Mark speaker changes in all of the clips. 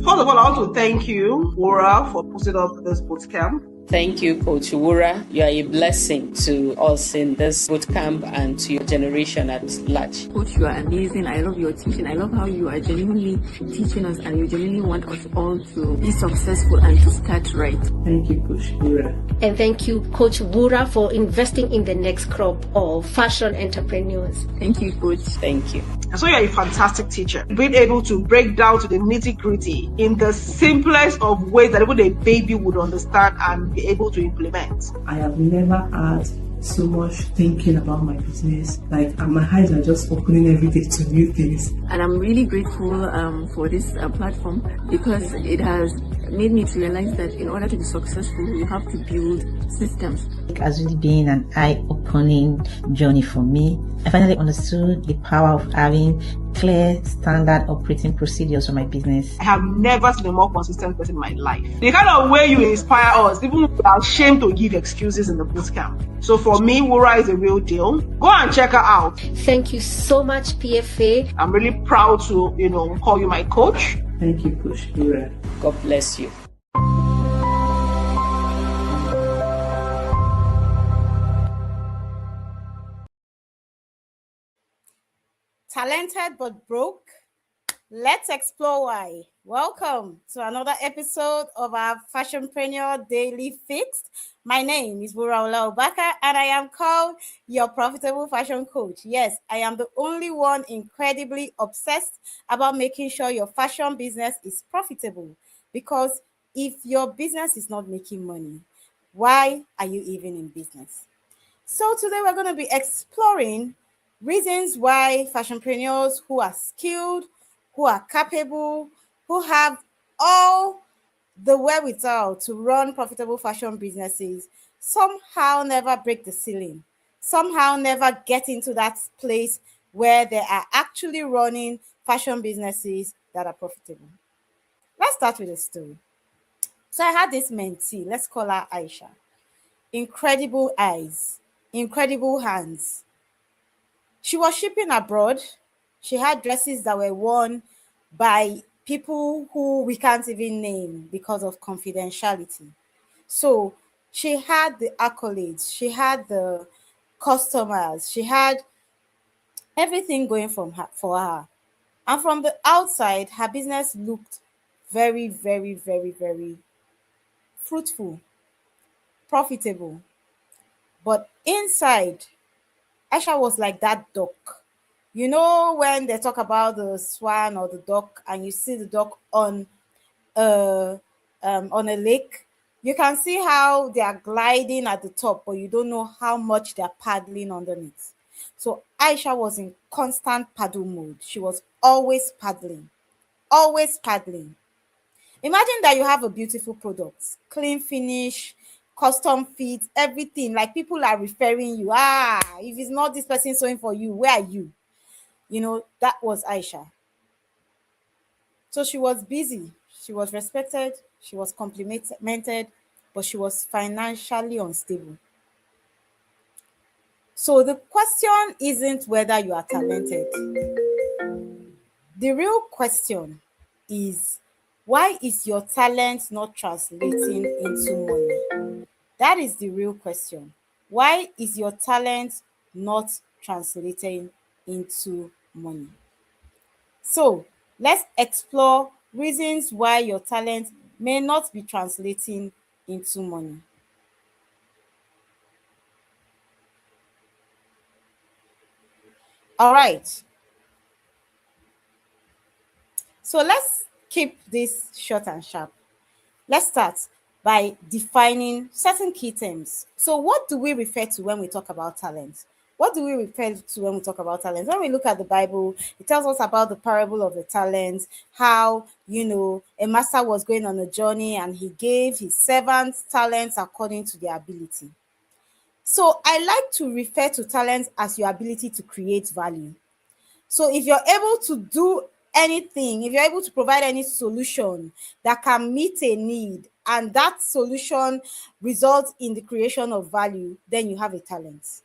Speaker 1: First of all, I want to thank you, Wura, for putting up this bootcamp.
Speaker 2: Thank you, Coach Wura. You are a blessing to us in this bootcamp and to your generation at large.
Speaker 3: Coach, you are amazing. I love your teaching. I love how you are genuinely teaching us and you genuinely want us all to be successful and to start right.
Speaker 4: Thank you, Coach Wura.
Speaker 5: And thank you, Coach Wura, for investing in the next crop of fashion entrepreneurs.
Speaker 3: Thank you, Coach.
Speaker 2: Thank you.
Speaker 1: And so you're a fantastic teacher, being able to break down to the nitty-gritty in the simplest of ways that even a baby would understand and be able to implement.
Speaker 4: I have never had so much thinking about my business. Like, my eyes are just opening every day to new things.
Speaker 3: And I'm really grateful for this platform because it has made me to realize that in order to be successful, you have to build systems.
Speaker 6: It has really been an eye-opening journey for me. I finally understood the power of having clear, standard operating procedures for my business.
Speaker 1: I have never seen a more consistent person in my life. The kind of way you inspire us, even if we are ashamed to give excuses in the bootcamp. So for me, Wura is a real deal. Go and check her out.
Speaker 5: Thank you so much, PFA.
Speaker 1: I'm really proud to, call you my coach.
Speaker 4: Thank you, Coach Wura.
Speaker 2: God bless you.
Speaker 7: Talented but broke? Let's explore why. Welcome to another episode of our Fashionpreneur Daily Fixed. My name is Wura Obaka and I am called your profitable fashion coach. Yes, I am the only one incredibly obsessed about making sure your fashion business is profitable. Because if your business is not making money, why are you even in business? So today we're going to be exploring reasons why fashionpreneurs who are skilled, who are capable, who have all the wherewithal to run profitable fashion businesses somehow never break the ceiling, somehow never get into that place where they are actually running fashion businesses that are profitable. Let's start with a story. So I had this mentee, let's call her Aisha. Incredible eyes, incredible hands. She was shipping abroad. She had dresses that were worn by people who we can't even name because of confidentiality. So she had the accolades, she had the customers, she had everything going for her. And from the outside, her business looked very, very, very, very fruitful, profitable. But inside, Aisha was like that duck. You know when they talk about the swan or the duck and you see the duck on a lake, you can see how they are gliding at the top, but you don't know how much they are paddling underneath. So Aisha was in constant paddle mode. She was always paddling, always paddling. Imagine that you have a beautiful product, clean finish, custom fit, everything. Like people are referring you. If it's not this person sewing for you, where are you? That was Aisha. So she was busy. She was respected. She was complimented, but she was financially unstable. So the question isn't whether you are talented. The real question is, why is your talent not translating into money? That is the real question. Why is your talent not translating into money? So let's explore reasons why your talent may not be translating into money. All right. So let's keep this short and sharp. Let's start by defining certain key terms. So what do we refer to when we talk about talent? What do we refer to when we talk about talent? When we look at the Bible, it tells us about the parable of the talents, how, a master was going on a journey and he gave his servants talents according to their ability. So I like to refer to talents as your ability to create value. So if you're able to do anything, if you're able to provide any solution that can meet a need and that solution results in the creation of value, then you have a talent.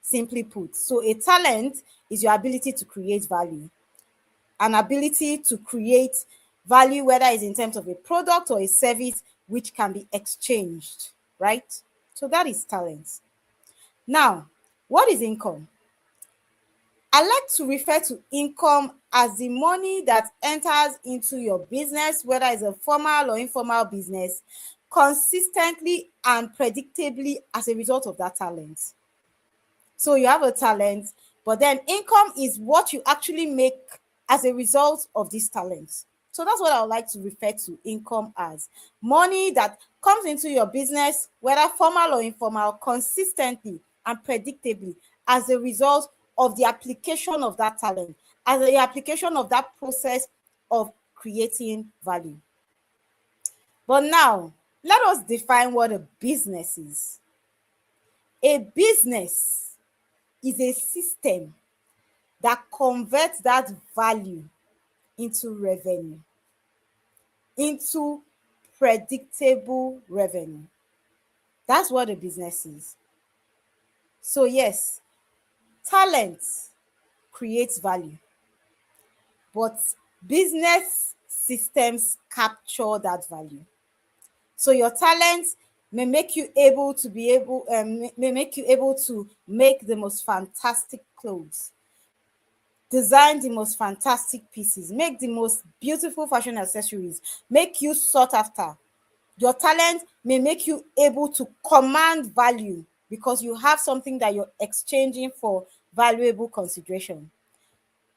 Speaker 7: Simply put. So a talent is your ability to create value. An ability to create Value, whether it's in terms of a product or a service which can be exchanged, right? So that is talent. Now, what is income? I like to refer to income as the money that enters into your business, whether it's a formal or informal business, consistently and predictably as a result of that talent. So you have a talent, but then income is what you actually make as a result of this talent. So that's what I would like to refer to income as. Money that comes into your business, whether formal or informal, consistently and predictably as a result of the application of that talent, as the application of that process of creating value. But now, let us define what a business is. A business is a system that converts that value into revenue, into predictable revenue. That's what a business is. So yes, talent creates value, but business systems capture that value. So your talent may make you able to make the most fantastic clothes, design the most fantastic pieces, make the most beautiful fashion accessories, make you sought after. Your talent may make you able to command value because you have something that you're exchanging for valuable consideration.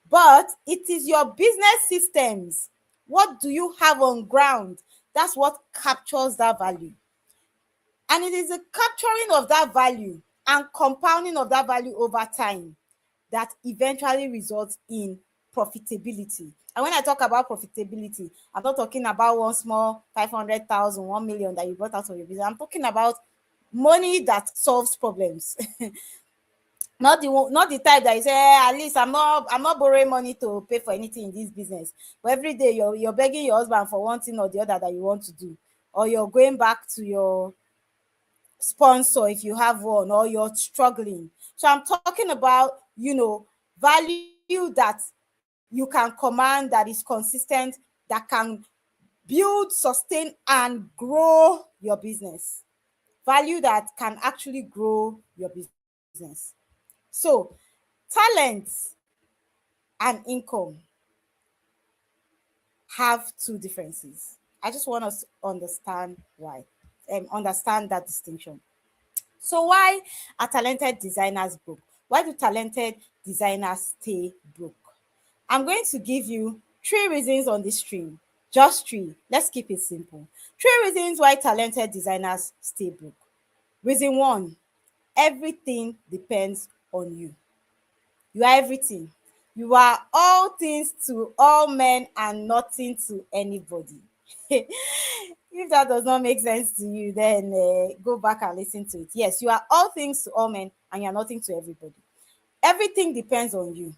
Speaker 7: But it is your business systems. What do you have on ground? That's what captures that value. And it is the capturing of that value and compounding of that value over time that eventually results in profitability. And when I talk about profitability, I'm not talking about one small 500,000, 1 million that you brought out of your business. I'm talking about money that solves problems. Not the type that you say, at least I'm not borrowing money to pay for anything in this business. But every day you're begging your husband for one thing or the other that you want to do, or you're going back to your sponsor if you have one, or you're struggling. So I'm talking about, value that you can command, that is consistent, that can build, sustain, and grow your business. Value that can actually grow your business. So talent and income have two differences. I just want us to understand why, understand that distinction. So why are talented designers broke? Why do talented designers stay broke? I'm going to give you 3 reasons on this stream. Just 3. Let's keep it simple. 3 reasons why talented designers stay broke. Reason 1, everything depends on you. You are everything. You are all things to all men and nothing to anybody. If that does not make sense to you, then go back and listen to it. Yes, you are all things to all men and you are nothing to everybody. Everything depends on you.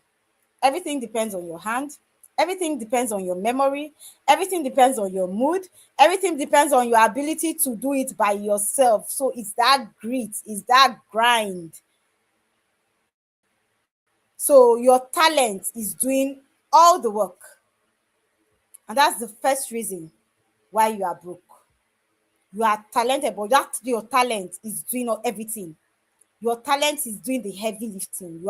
Speaker 7: Everything depends on your hand. Everything depends on your memory. Everything depends on your mood. Everything depends on your ability to do it by yourself. So it's that grit, it's that grind. So your talent is doing all the work. And that's the first reason why you are broke. You are talented, but your talent is doing everything. Your talent is doing the heavy lifting.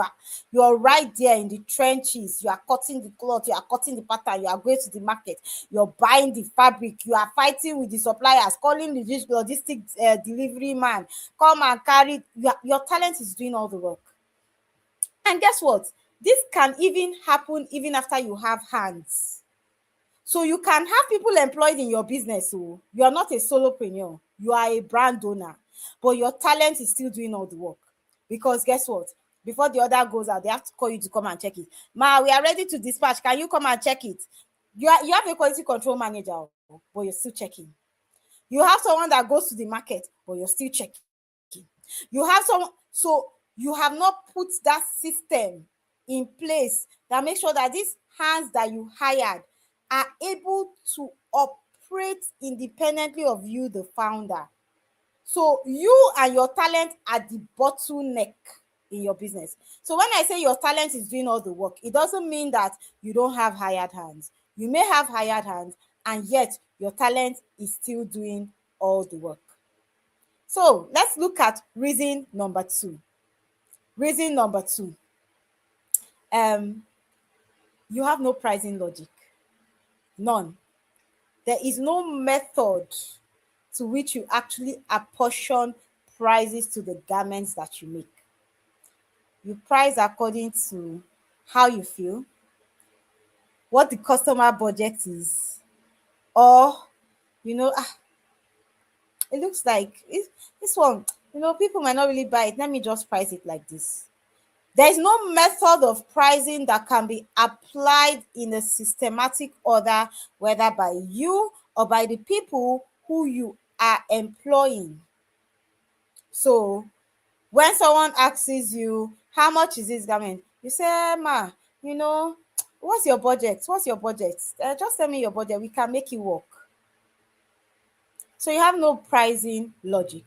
Speaker 7: You are right there in the trenches. You are cutting the cloth, you are cutting the pattern, you are going to the market, you're buying the fabric, you are fighting with the suppliers, calling the logistic delivery man, come and carry. Your talent is doing all the work. And guess what? This can even happen even after you have hands. So you can have people employed in your business. So you are not a solopreneur. You are a brand owner, but your talent is still doing all the work. Because guess what? Before the order goes out, they have to call you to come and check it. Ma, we are ready to dispatch. Can you come and check it? You have a quality control manager, but you're still checking. You have someone that goes to the market, but you're still checking. You have someone, so you have not put that system in place that makes sure that these hands that you hired are able to operate independently of you, the founder. So you and your talent are the bottleneck in your business. So when I say your talent is doing all the work, it doesn't mean that you don't have hired hands. You may have hired hands, and yet your talent is still doing all the work. So let's look at reason number 2. Reason number 2, you have no pricing logic. None. There is no method to which you actually apportion prices to the garments that you make. You price according to how you feel, what the customer budget is, or it looks like this one, people might not really buy it. Let me just price it like this. There is no method of pricing that can be applied in a systematic order, whether by you or by the people who you are employing. So when someone asks you, how much is this garment? You say, ma, what's your budget? What's your budget? Just tell me your budget. We can make it work. So you have no pricing logic.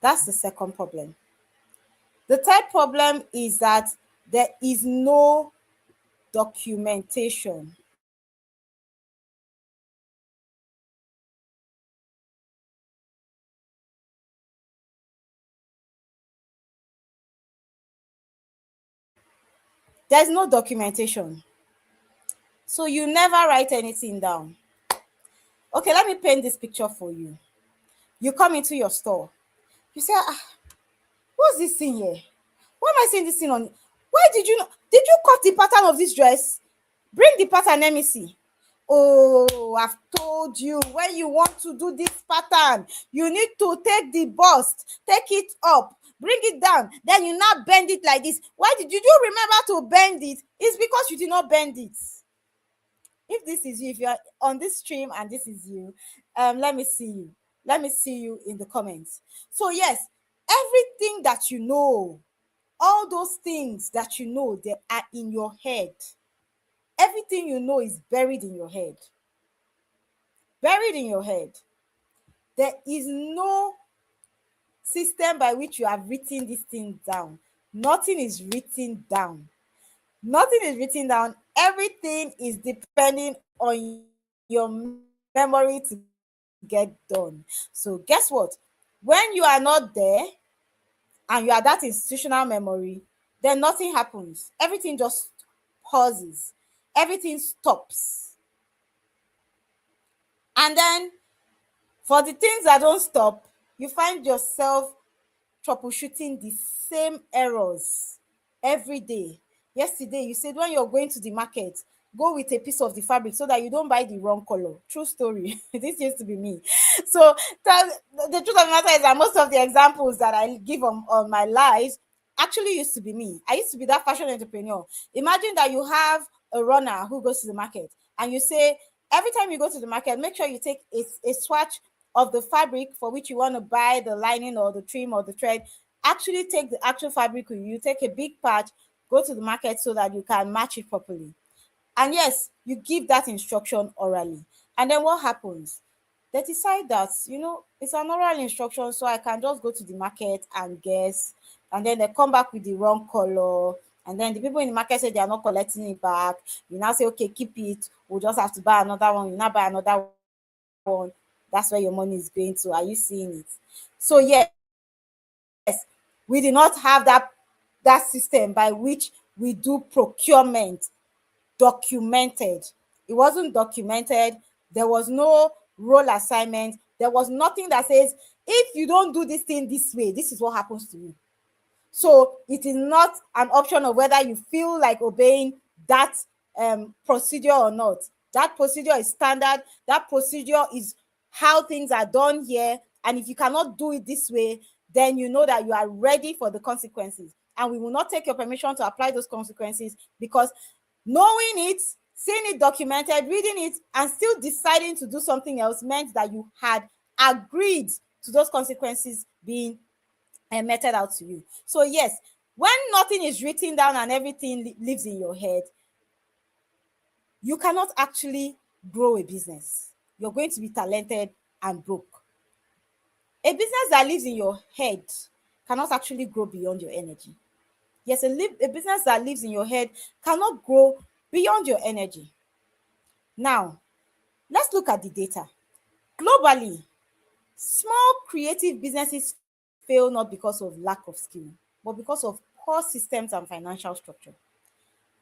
Speaker 7: That's the second problem. The third problem is that there is no documentation. There's no documentation. So you never write anything down. Okay, let me paint this picture for you. You come into your store. You say, what's this thing here? Why am I seeing this thing on? Why did you cut the pattern of this dress? Bring the pattern, let me see. Oh, I've told you, when you want to do this pattern, you need to take the bust, take it up, bring it down, then you now bend it like this. Why did you remember to bend it? It's because you did not bend it. If this is you, if you're on this stream and this is you, let me see you. Let me see you in the comments. So yes, everything that you know, all those things that you know, they are in your head. Everything you know is buried in your head. Buried in your head. There is no system by which you have written this thing down. Nothing is written down. Nothing is written down. Everything is depending on your memory to get done. So guess what? When you are not there and you are that institutional memory, then nothing happens. Everything just pauses. Everything stops. And then for the things that don't stop, you find yourself troubleshooting the same errors every day. Yesterday, you said when you're going to the market, go with a piece of the fabric so that you don't buy the wrong color. True story. This used to be me. So the truth of the matter is that most of the examples that I give on my lives actually used to be me. I used to be that fashion entrepreneur. Imagine that you have a runner who goes to the market and you say, every time you go to the market, make sure you take a swatch of the fabric for which you want to buy the lining or the trim or the thread. Actually take the actual fabric with you, take a big patch, go to the market so that you can match it properly. And yes, you give that instruction orally. And then what happens? They decide that, it's an oral instruction, so I can just go to the market and guess. And then they come back with the wrong color. And then the people in the market say they are not collecting it back. You now say, okay, keep it. We'll just have to buy another one. You now buy another one. That's where your money is going to. Are you seeing it? So yes, we did not have that system by which we do procurement documented. It wasn't documented. There was no role assignment. There was nothing that says, if you don't do this thing this way, this is what happens to you. So it is not an option of whether you feel like obeying that procedure or not. That procedure is standard. That procedure is how things are done here. And if you cannot do it this way, then you know that you are ready for the consequences. And we will not take your permission to apply those consequences, because knowing it, seeing it documented, reading it, and still deciding to do something else meant that you had agreed to those consequences being meted out to you. So yes, when nothing is written down and everything lives in your head, you cannot actually grow a business. You're going to be talented and broke. A business that lives in your head cannot actually grow beyond your energy. Yes, a business that lives in your head cannot grow beyond your energy. Now, let's look at the data. Globally, small creative businesses fail not because of lack of skill, but because of poor systems and financial structure.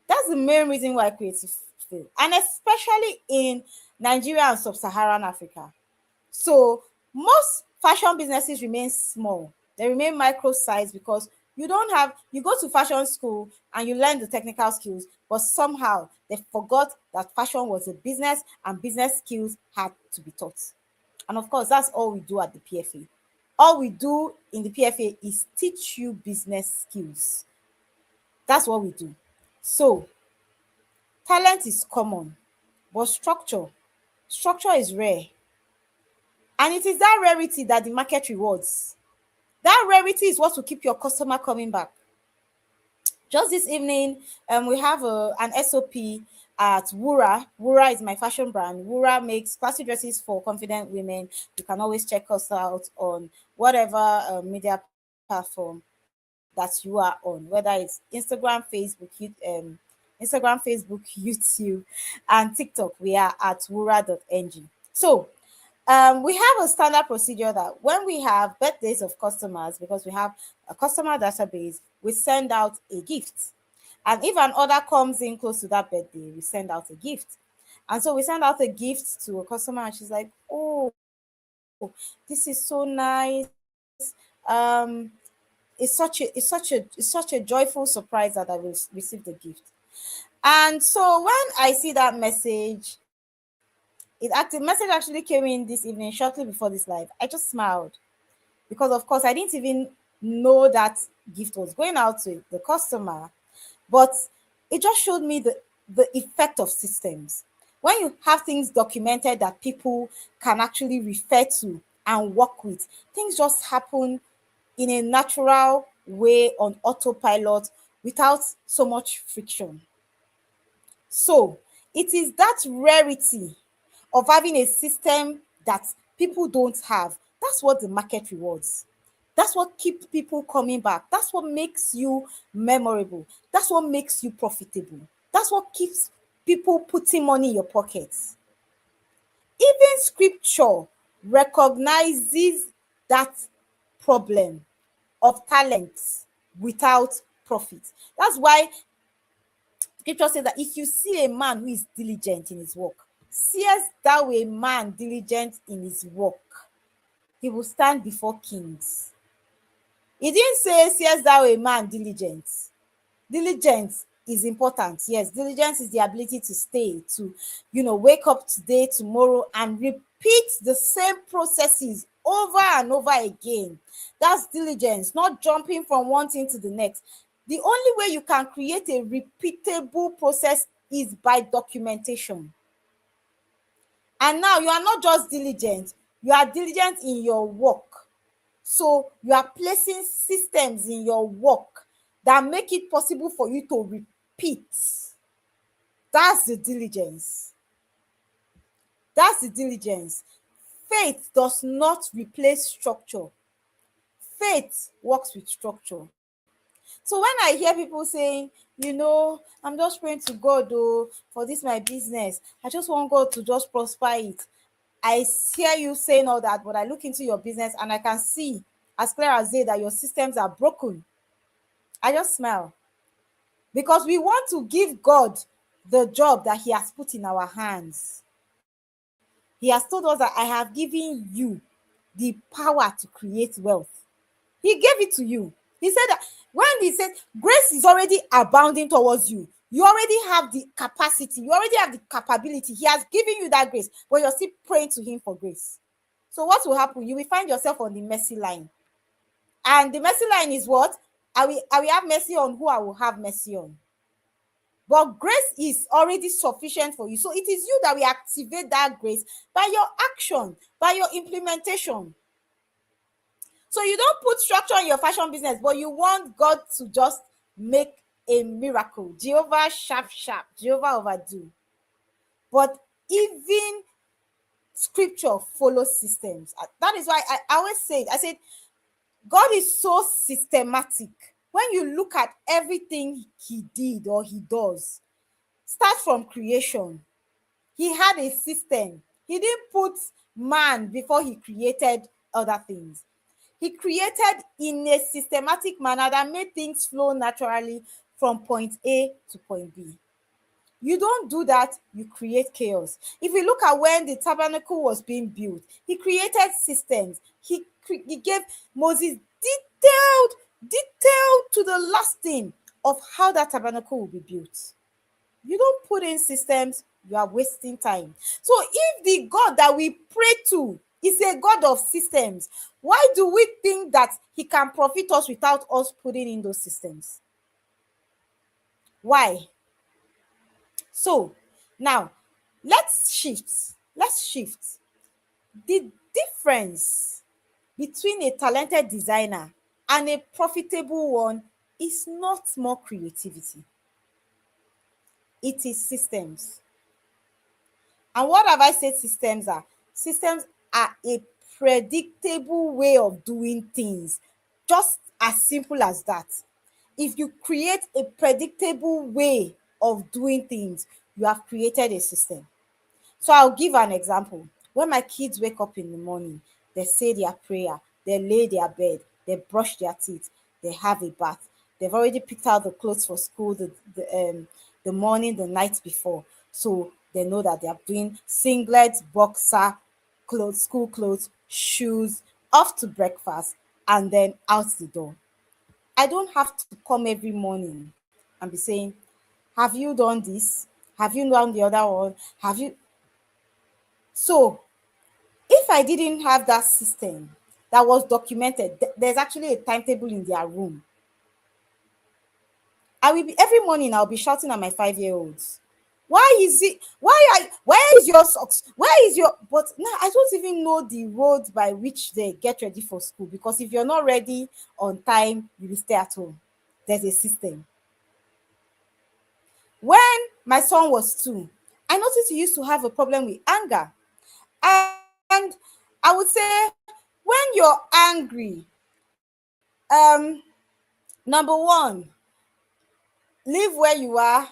Speaker 7: That's the main reason why creatives fail, and especially in Nigeria and sub-Saharan Africa. So most fashion businesses remain small. They remain micro size because you go to fashion school and you learn the technical skills, but somehow they forgot that fashion was a business and business skills had to be taught. And of course, that's all we do at the PFA. All we do in the PFA is teach you business skills. That's what we do. So talent is common, but structure is rare. And it is that rarity that the market rewards. That rarity is what will keep your customer coming back. Just this evening, we have an SOP at Wura. Wura is my fashion brand. Wura makes classy dresses for confident women. You can always check us out on whatever media platform that you are on, whether it's Instagram, Facebook, YouTube, and TikTok. We are at wura.ng. So we have a standard procedure that when we have birthdays of customers, because we have a customer database, we send out a gift. And if an order comes in close to that birthday, we send out a gift. And so we send out a gift to a customer and she's like, oh, this is so nice. It's such a joyful surprise that I will receive the gift. And so when I see that message, the message actually came in this evening, shortly before this live. I just smiled because, of course, I didn't even know that gift was going out to the customer, but it just showed me the effect of systems. When you have things documented that people can actually refer to and work with, things just happen in a natural way on autopilot without so much friction. So it is that rarity of having a system that people don't have. That's what the market rewards. That's what keeps people coming back. That's what makes you memorable. That's what makes you profitable. That's what keeps people putting money in your pockets. Even scripture recognizes that problem of talent without profit. That's why scripture says that if you see a man who is diligent in his work, seest thou a man diligent in his work, he will stand before kings. He didn't say, seest thou a man diligent. Diligence is important. Yes, diligence is the ability to stay, to, wake up today, tomorrow, and repeat the same processes over and over again. That's diligence, not jumping from one thing to the next. The only way you can create a repeatable process is by documentation. And now you are not just diligent, you are diligent in your work. So you are placing systems in your work that make it possible for you to repeat. That's the diligence. That's the diligence. Faith does not replace structure. Faith works with structure. So when I hear people saying, I'm just praying to God for this my business, I just want God to just prosper it. I hear you saying all that, but I look into your business and I can see as clear as day that your systems are broken. I just smile. Because we want to give God the job that he has put in our hands. He has told us that I have given you the power to create wealth. He gave it to you. He said that when he said grace is already abounding towards you, you already have the capacity, you already have the capability. He has given you that grace, but you're still praying to him for grace. So what will happen? You will find yourself on the mercy line. And the mercy line is what? I will have mercy on who I will have mercy on. But grace is already sufficient for you. So it is you that will activate that grace by your action, by your implementation. So you don't put structure in your fashion business, but you want God to just make a miracle. Jehovah sharp, Jehovah overdo. But even scripture follows systems. That is why I always say it. I said, God is so systematic. When you look at everything he did or he does, start from creation. He had a system. He didn't put man before he created other things. He created in a systematic manner that made things flow naturally from point A to point B. You don't do that, you create chaos. If we look at when the tabernacle was being built, he created systems. He gave Moses detailed to the last thing of how that tabernacle will be built. You don't put in systems, you are wasting time. So if the God that we pray to is a God of systems, why do we think that he can profit us without us putting in those systems? Why? So now let's shift. The difference between a talented designer and a profitable one is not more creativity. It is systems. And what have I said systems are? Systems are a predictable way of doing things. Just as simple as that. If you create a predictable way of doing things, you have created a system. So I'll give an example. When my kids wake up in the morning, they say their prayer, they lay their bed, they brush their teeth, they have a bath. They've already picked out the clothes for school the morning, the night before. So they know that they are doing singlets, boxer, clothes, school clothes, shoes, off to breakfast, and then out the door. I don't have to come every morning and be saying, have you done this? Have you done the other one? Have you? So if I didn't have that system that was documented, there's actually a timetable in their room. I will be every morning I'll be shouting at my 5-year-olds. Why is your socks? Where is your but now I don't even know the road by which they get ready for school, because if you're not ready on time, you will stay at home. There's a system. When my son was 2, I noticed he used to have a problem with anger. And I would say when you're angry, number one, live where you are,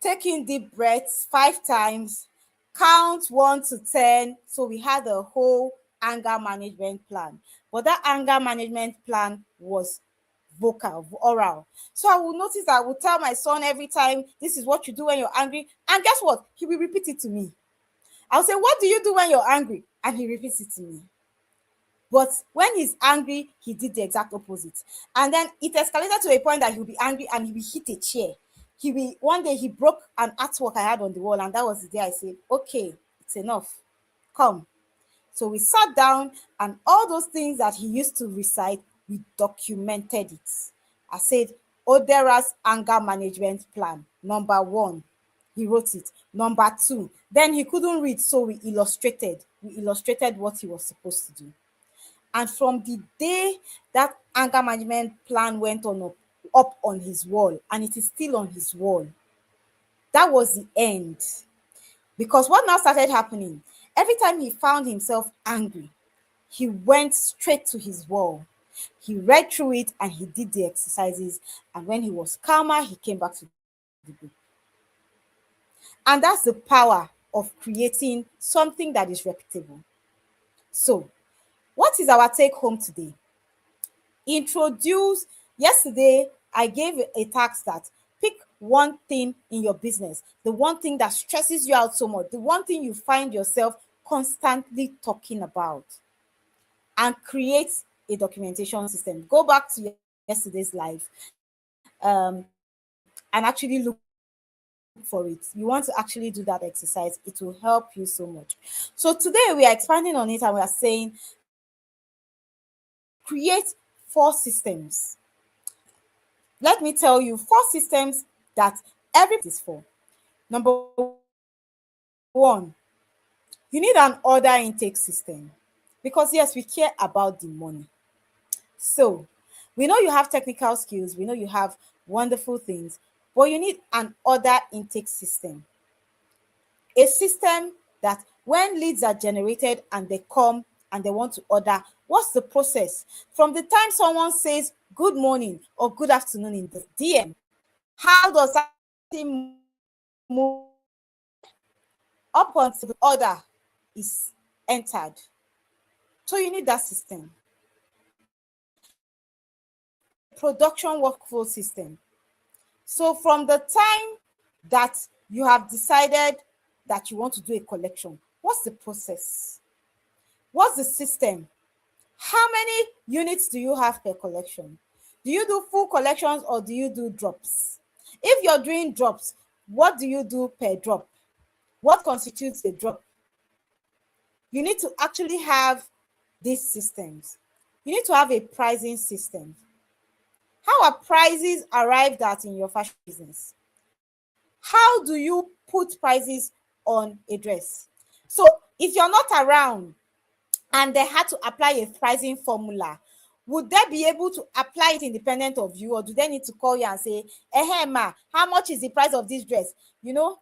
Speaker 7: take in deep breaths 5 times, count 1 to 10. So we had a whole anger management plan. But that anger management plan was vocal, oral. So I will notice that I will tell my son every time, this is what you do when you're angry. And guess what? He will repeat it to me. I'll say, what do you do when you're angry? And he repeats it to me. But when he's angry, he did the exact opposite. And then it escalated to a point that he'll be angry and he will hit a chair. One day he broke an artwork I had on the wall, and that was the day I said, okay, it's enough. Come. So we sat down, and all those things that he used to recite, we documented it. I said, Odera's anger management plan, number 1. He wrote it. Number 2, then he couldn't read, so we illustrated what he was supposed to do. And from the day that anger management plan went up on his wall, and it is still on his wall, that was the end. Because what now started happening, every time he found himself angry, he went straight to his wall. He read through it and he did the exercises. And when he was calmer, he came back to the book. And that's the power of creating something that is reputable. So, what is our take home today? Yesterday, I gave a task that pick one thing in your business, the one thing that stresses you out so much, the one thing you find yourself constantly talking about, and create a documentation system. Go back to yesterday's live and actually look for it. You want to actually do that exercise. It will help you so much. So today we are expanding on it, and we are saying create 4 systems. Let me tell you 4 systems that everything is for. Number 1, you need an order intake system, because yes, we care about the money. So we know you have technical skills, we know you have wonderful things, but you need an order intake system. A system that when leads are generated and they come and they want to order, what's the process? From the time someone says good morning or good afternoon in the DM, how does that thing move up onto the order is entered. So you need that system. Production workflow system. So from the time that you have decided that you want to do a collection, what's the process? What's the system? How many units do you have per collection? Do you do full collections or do you do drops? If you're doing drops, what do you do per drop? What constitutes a drop? You need to actually have these systems. You need to have a pricing system. How are prices arrived at in your fashion business? How do you put prices on a dress? So if you're not around and they had to apply a pricing formula, would they be able to apply it independent of you, or do they need to call you and say, hey ma, how much is the price of this dress? You know,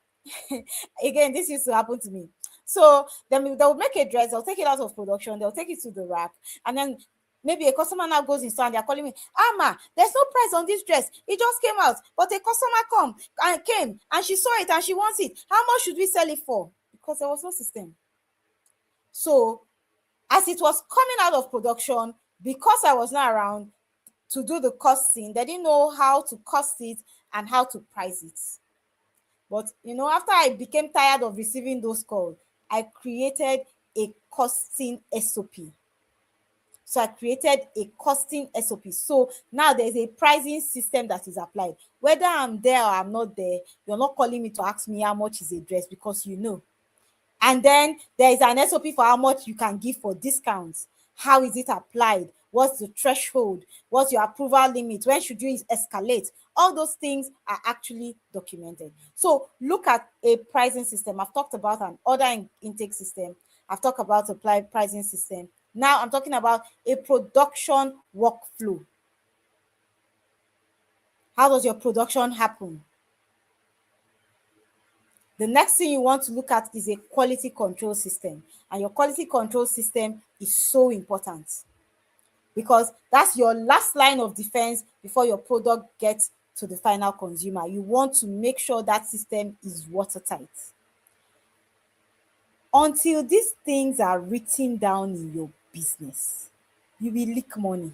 Speaker 7: again, this used to happen to me. So then they'll make a dress, they'll take it out of production, they'll take it to the rack, and then maybe a customer now goes in store and they're calling me, ma, there's no price on this dress. It just came out, but a customer came and she saw it and she wants it. How much should we sell it for? Because there was no system. So as it was coming out of production, because I was not around to do the costing, they didn't know how to cost it and how to price it. But, you know, after I became tired of receiving those calls, I created a costing SOP. So I created a costing SOP. So now there's a pricing system that is applied. Whether I'm there or I'm not there, you're not calling me to ask me how much is a dress, because you know. And then there is an SOP for how much you can give for discounts. How is it applied? What's the threshold? What's your approval limit? When should you escalate? All those things are actually documented. So look at a pricing system. I've talked about an order intake system. I've talked about a pricing system. Now I'm talking about a production workflow. How does your production happen? The next thing you want to look at is a quality control system. And your quality control system is so important, because that's your last line of defense before your product gets to the final consumer. You want to make sure that system is watertight. Until these things are written down in your business, you will leak money.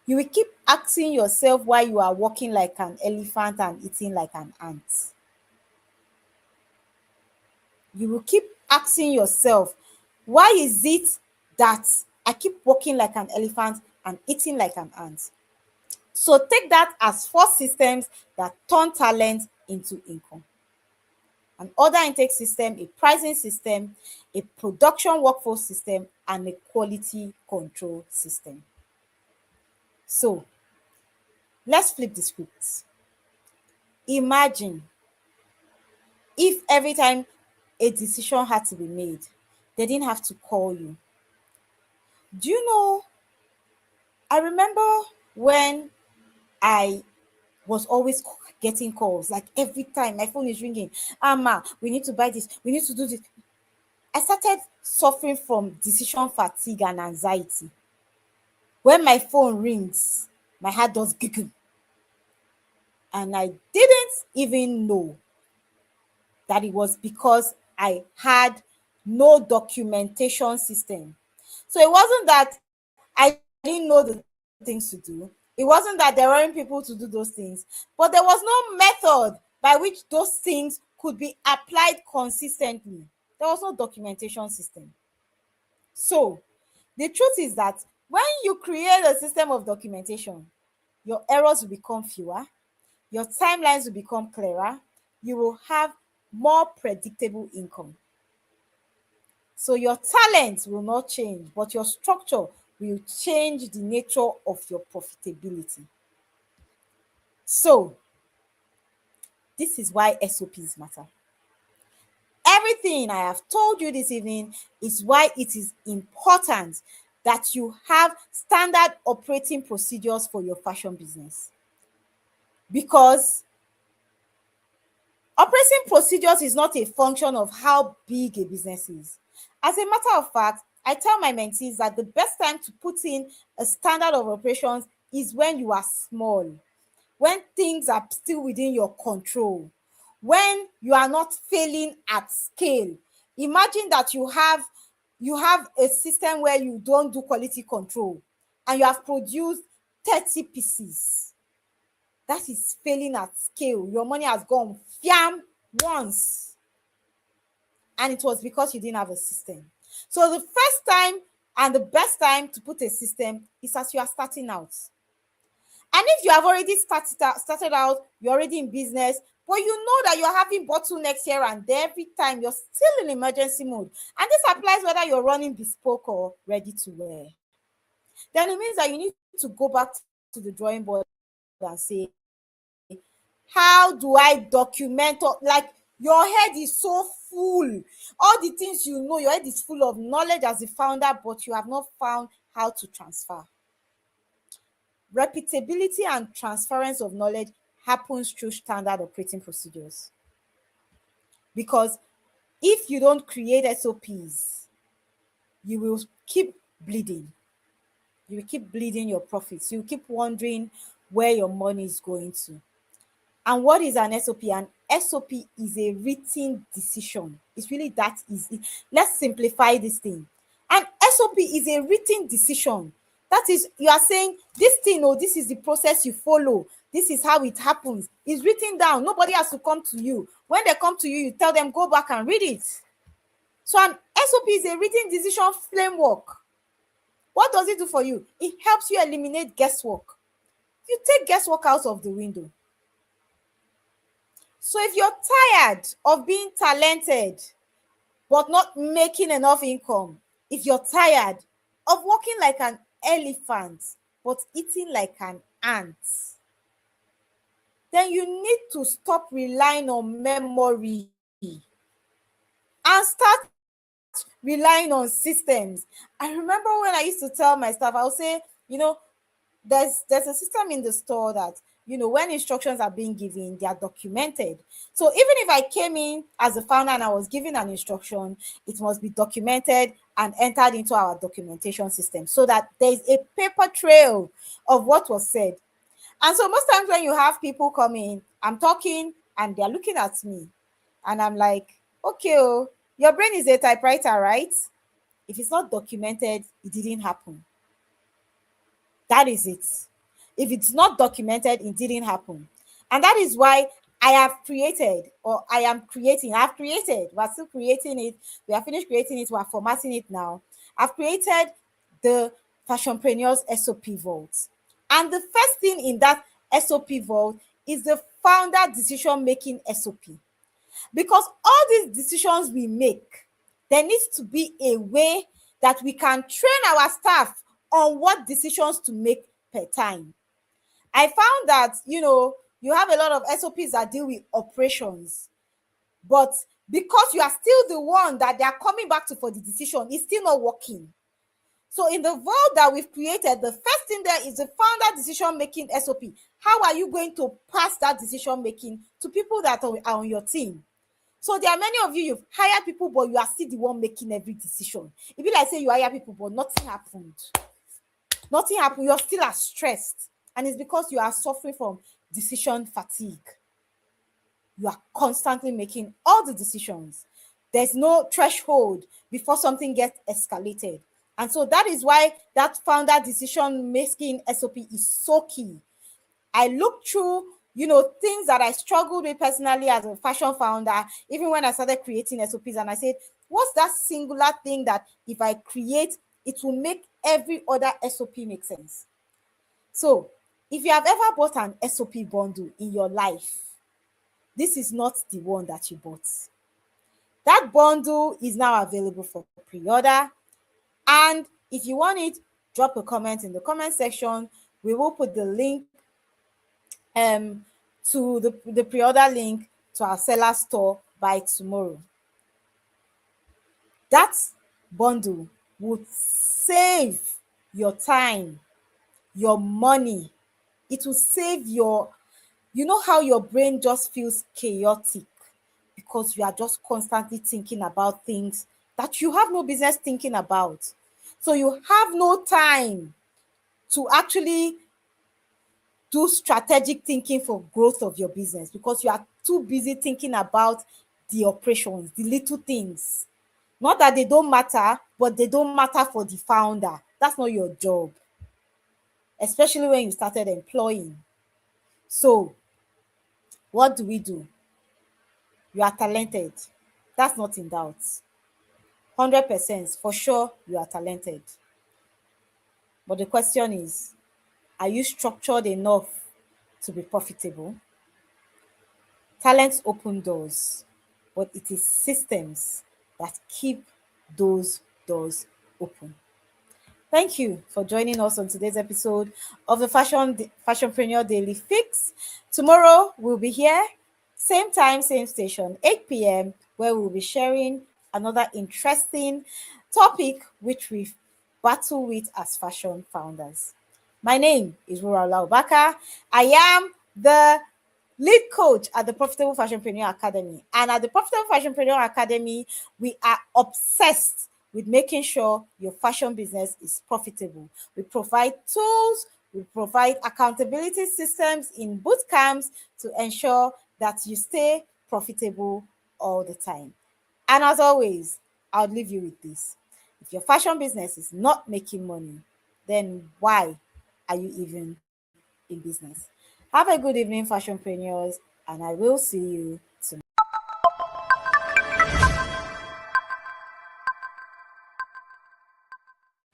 Speaker 7: You will keep asking yourself why you are walking like an elephant and eating like an ant. You will keep asking yourself, why is it that I keep walking like an elephant and eating like an ant? So take that as 4 systems that turn talent into income. An order intake system, a pricing system, a production workforce system, and a quality control system. So let's flip the script. Imagine if every time a decision had to be made, they didn't have to call you. Do you know, I remember when I was always getting calls, like every time my phone is ringing, ma, we need to buy this, we need to do this. I started suffering from decision fatigue and anxiety. When my phone rings, my heart does giggle. And I didn't even know that it was because I had no documentation system. So it wasn't that I didn't know the things to do. It wasn't that there weren't people to do those things, but there was no method by which those things could be applied consistently. There was no documentation system. So the truth is that when you create a system of documentation, your errors will become fewer, your timelines will become clearer, you will have more predictable income. So your talent will not change, but your structure will change the nature of your profitability. So this is why SOPs matter. Everything I have told you this evening is why it is important that you have standard operating procedures for your fashion business. Because operating procedures is not a function of how big a business is. As a matter of fact, I tell my mentees that the best time to put in a standard of operations is when you are small, when things are still within your control, when you are not failing at scale. Imagine that you have a system where you don't do quality control and you have produced 30 pieces. That is failing at scale. Your money has gone fiam once. And it was because you didn't have a system. So the first time and the best time to put a system is as you are starting out. And if you have already started out, you're already in business, but you know that you're having bottlenecks here and there, every time you're still in emergency mode. And this applies whether you're running bespoke or ready to wear. Then it means that you need to go back to the drawing board and say, how do I document? Like, your head is so full. All the things you know, your head is full of knowledge as a founder, but you have not found how to transfer. Repeatability and transference of knowledge happens through standard operating procedures. Because if you don't create SOPs, you will keep bleeding. You will keep bleeding your profits. You will keep wondering where your money is going to. And what is an SOP? An SOP is a written decision. It's really that easy. Let's simplify this thing. An SOP is a written decision. That is, you are saying this thing, oh, this is the process you follow. This is how it happens. It's written down. Nobody has to come to you. When they come to you, you tell them, go back and read it. So an SOP is a written decision framework. What does it do for you? It helps you eliminate guesswork. You take guesswork out of the window. So if you're tired of being talented but not making enough income, if you're tired of walking like an elephant but eating like an ant, then you need to stop relying on memory and start relying on systems. I remember when I used to tell my staff, I would say, there's a system in the store that, when instructions are being given, they are documented. So even if I came in as a founder and I was given an instruction, it must be documented and entered into our documentation system so that there's a paper trail of what was said. And so most times when you have people come in, I'm talking and they're looking at me and I'm like, okay, your brain is a typewriter, right? If it's not documented, it didn't happen. That is it. If it's not documented, it didn't happen. And that is why I have created, or I am creating, I've created, we're still creating it. We have finished creating it. We're formatting it now. I've created the Fashionpreneurs SOP Vault. And the first thing in that SOP Vault is the founder decision-making SOP. Because all these decisions we make, there needs to be a way that we can train our staff on what decisions to make per time. I found that, you have a lot of SOPs that deal with operations, but because you are still the one that they are coming back to for the decision, it's still not working. So in the vault that we've created, the first thing there is the founder decision-making SOP. How are you going to pass that decision-making to people that are on your team? So there are many of you've hired people, but you are still the one making every decision. It'd be like saying you hire people, but nothing happened. Nothing happened. You're still as stressed. And it's because you are suffering from decision fatigue. You are constantly making all the decisions. There's no threshold before something gets escalated. And so that is why that founder decision-making SOP is so key. I looked through, things that I struggled with personally as a fashion founder, even when I started creating SOPs, and I said, what's that singular thing that if I create, it will make every other SOP make sense? So if you have ever bought an SOP bundle in your life, this is not the one that you bought. That bundle is now available for pre-order. And if you want it, drop a comment in the comment section. We will put the link to the pre-order link to our seller store by tomorrow. That bundle would save your time, your money. It will save how your brain just feels chaotic because you are just constantly thinking about things that you have no business thinking about. So you have no time to actually do strategic thinking for growth of your business because you are too busy thinking about the operations, the little things. Not that they don't matter, but they don't matter for the founder. That's not your job, especially when you started employing. So what do? You are talented. That's not in doubt. 100% for sure you are talented. But the question is, are you structured enough to be profitable? Talents open doors, but it is systems that keep those doors open. Thank you for joining us on today's episode of the Fashionpreneur Daily Fix. Tomorrow we'll be here, same time, same station, 8 p.m., where we'll be sharing another interesting topic which we battle with as fashion founders. My name is Wura Olaubaka. I am the lead coach at the Profitable Fashionpreneur Academy. And at the Profitable Fashionpreneur Academy, we are obsessed with making sure your fashion business is profitable. We provide tools, we provide accountability systems in boot camps to ensure that you stay profitable all the time. And as always, I'll leave you with this. If your fashion business is not making money, then why are you even in business? Have a good evening, fashionpreneurs, and I will see you tomorrow.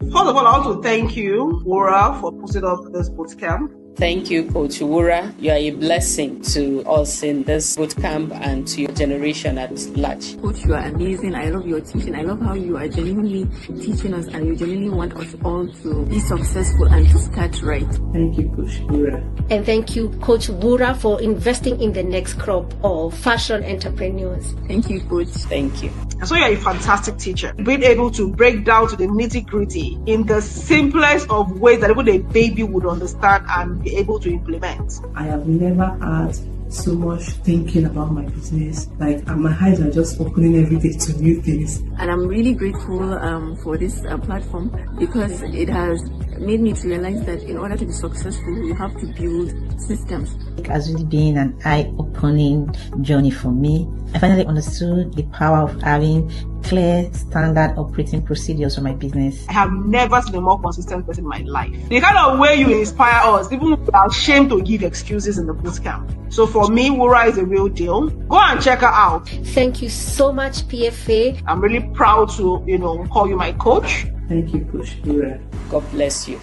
Speaker 1: First of all, I want to thank you, Wura, for putting up this bootcamp.
Speaker 2: Thank you, Coach Wura. You are a blessing to us in this bootcamp and to your generation at large.
Speaker 3: Coach, you are amazing. I love your teaching. I love how you are genuinely teaching us and you genuinely want us all to be successful and to start right.
Speaker 4: Thank you, Coach Wura.
Speaker 5: And thank you, Coach Wura, for investing in the next crop of fashion entrepreneurs.
Speaker 3: Thank you, Coach.
Speaker 2: Thank you.
Speaker 1: And so you're a fantastic teacher, being able to break down to the nitty-gritty in the simplest of ways that even a baby would understand and be able to implement.
Speaker 4: I have never had so much thinking about my business. Like, my eyes are just opening every day to new things.
Speaker 3: And I'm really grateful for this platform because it has made me to realize that in order to be successful, you have to build systems.
Speaker 6: It has really been an eye-opening journey for me. I finally understood the power of having clear standard operating procedures for my business.
Speaker 1: I have never seen a more consistent person in my life. The kind of way you inspire us, even if we are ashamed to give excuses in the bootcamp. So for me, Wura is a real deal. Go and check her out.
Speaker 5: Thank you so much, PFA.
Speaker 1: I'm really proud to, call you my coach.
Speaker 4: Thank you, Coach Wura.
Speaker 2: God bless you.